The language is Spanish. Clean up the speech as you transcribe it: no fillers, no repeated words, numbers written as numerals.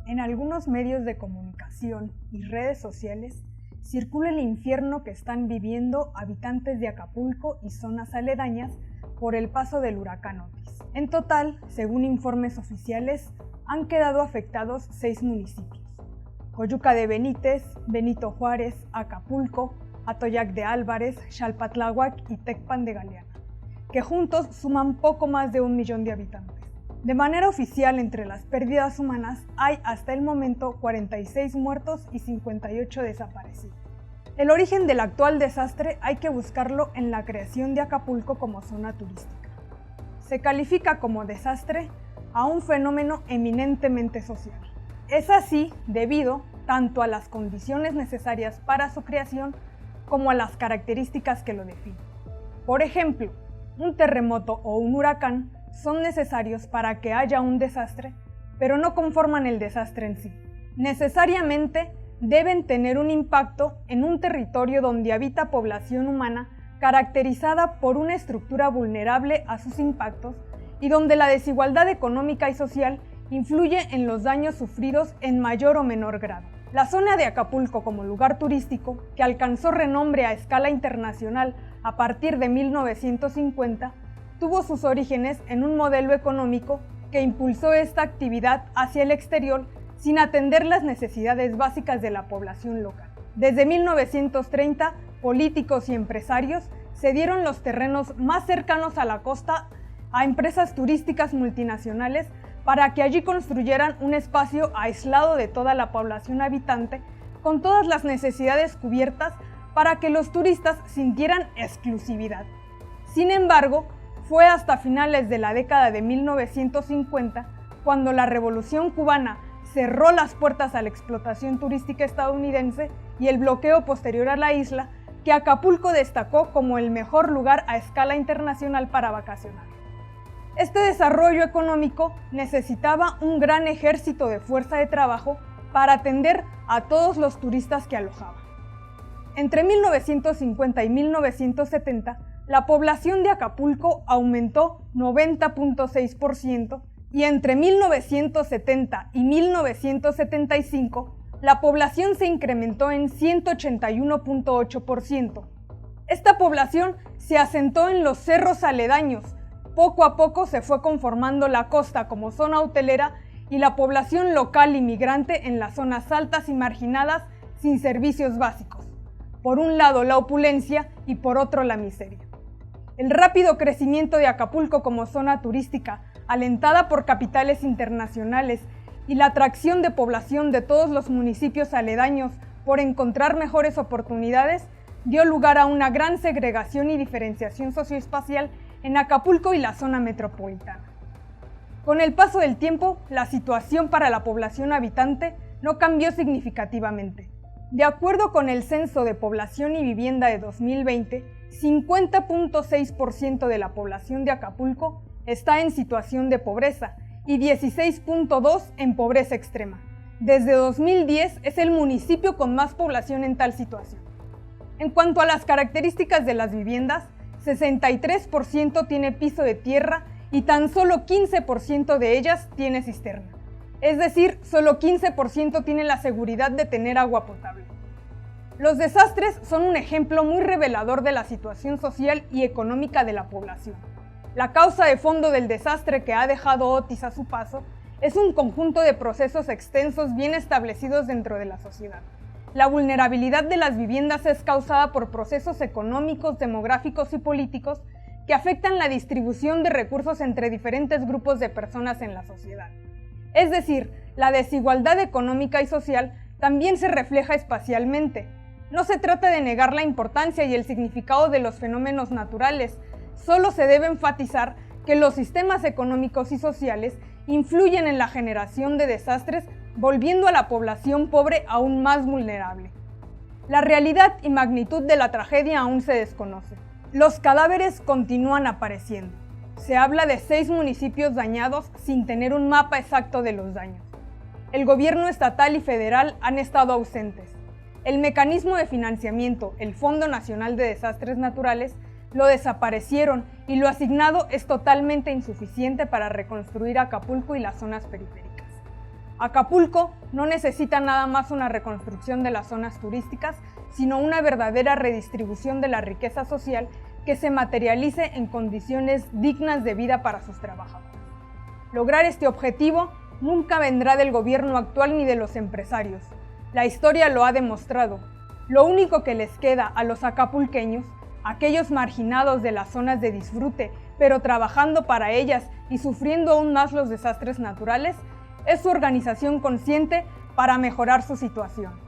En algunos medios de comunicación y redes sociales circula el infierno que están viviendo habitantes de Acapulco y zonas aledañas por el paso del huracán Otis. En total, según informes oficiales, han quedado afectados 6 municipios: Coyuca de Benítez, Benito Juárez, Acapulco, Atoyac de Álvarez, Xalpatláhuac y Tecpan de Galeana, que juntos suman poco más de 1 millón de habitantes. De manera oficial, entre las pérdidas humanas hay hasta el momento 46 muertos y 58 desaparecidos. El origen del actual desastre hay que buscarlo en la creación de Acapulco como zona turística. Se califica como desastre a un fenómeno eminentemente social. Es así debido tanto a las condiciones necesarias para su creación como a las características que lo definen. Por ejemplo, un terremoto o un huracán son necesarios para que haya un desastre, pero no conforman el desastre en sí. Necesariamente deben tener un impacto en un territorio donde habita población humana caracterizada por una estructura vulnerable a sus impactos y donde la desigualdad económica y social influye en los daños sufridos en mayor o menor grado. La zona de Acapulco como lugar turístico, que alcanzó renombre a escala internacional a partir de 1950, tuvo sus orígenes en un modelo económico que impulsó esta actividad hacia el exterior sin atender las necesidades básicas de la población local. Desde 1930, políticos y empresarios cedieron los terrenos más cercanos a la costa a empresas turísticas multinacionales para que allí construyeran un espacio aislado de toda la población habitante, con todas las necesidades cubiertas para que los turistas sintieran exclusividad. Sin embargo, fue hasta finales de la década de 1950 cuando la Revolución Cubana cerró las puertas a la explotación turística estadounidense y el bloqueo posterior a la isla, que Acapulco destacó como el mejor lugar a escala internacional para vacacionar. Este desarrollo económico necesitaba un gran ejército de fuerza de trabajo para atender a todos los turistas que alojaba. Entre 1950 y 1970, la población de Acapulco aumentó 90.6% y entre 1970 y 1975, la población se incrementó en 181.8%. Esta población se asentó en los cerros aledaños. Poco a poco se fue conformando la costa como zona hotelera y la población local inmigrante en las zonas altas y marginadas sin servicios básicos. Por un lado la opulencia y por otro la miseria. El rápido crecimiento de Acapulco como zona turística, alentada por capitales internacionales, y la atracción de población de todos los municipios aledaños por encontrar mejores oportunidades, dio lugar a una gran segregación y diferenciación socioespacial en Acapulco y la zona metropolitana. Con el paso del tiempo, la situación para la población habitante no cambió significativamente. De acuerdo con el Censo de Población y Vivienda de 2020, 50.6% de la población de Acapulco está en situación de pobreza y 16.2% en pobreza extrema. Desde 2010 es el municipio con más población en tal situación. En cuanto a las características de las viviendas, 63% tiene piso de tierra y tan solo 15% de ellas tiene cisterna. Es decir, solo 15% tiene la seguridad de tener agua potable. Los desastres son un ejemplo muy revelador de la situación social y económica de la población. La causa de fondo del desastre que ha dejado Otis a su paso es un conjunto de procesos extensos bien establecidos dentro de la sociedad. La vulnerabilidad de las viviendas es causada por procesos económicos, demográficos y políticos que afectan la distribución de recursos entre diferentes grupos de personas en la sociedad. Es decir, la desigualdad económica y social también se refleja espacialmente. No se trata de negar la importancia y el significado de los fenómenos naturales, solo se debe enfatizar que los sistemas económicos y sociales influyen en la generación de desastres, volviendo a la población pobre aún más vulnerable. La realidad y magnitud de la tragedia aún se desconoce. Los cadáveres continúan apareciendo. Se habla de 6 municipios dañados sin tener un mapa exacto de los daños. El gobierno estatal y federal han estado ausentes. El mecanismo de financiamiento, el Fondo Nacional de Desastres Naturales, lo desaparecieron y lo asignado es totalmente insuficiente para reconstruir Acapulco y las zonas periféricas. Acapulco no necesita nada más una reconstrucción de las zonas turísticas, sino una verdadera redistribución de la riqueza social que se materialice en condiciones dignas de vida para sus trabajadores. Lograr este objetivo nunca vendrá del gobierno actual ni de los empresarios. La historia lo ha demostrado. Lo único que les queda a los acapulqueños, aquellos marginados de las zonas de disfrute, pero trabajando para ellas y sufriendo aún más los desastres naturales, es su organización consciente para mejorar su situación.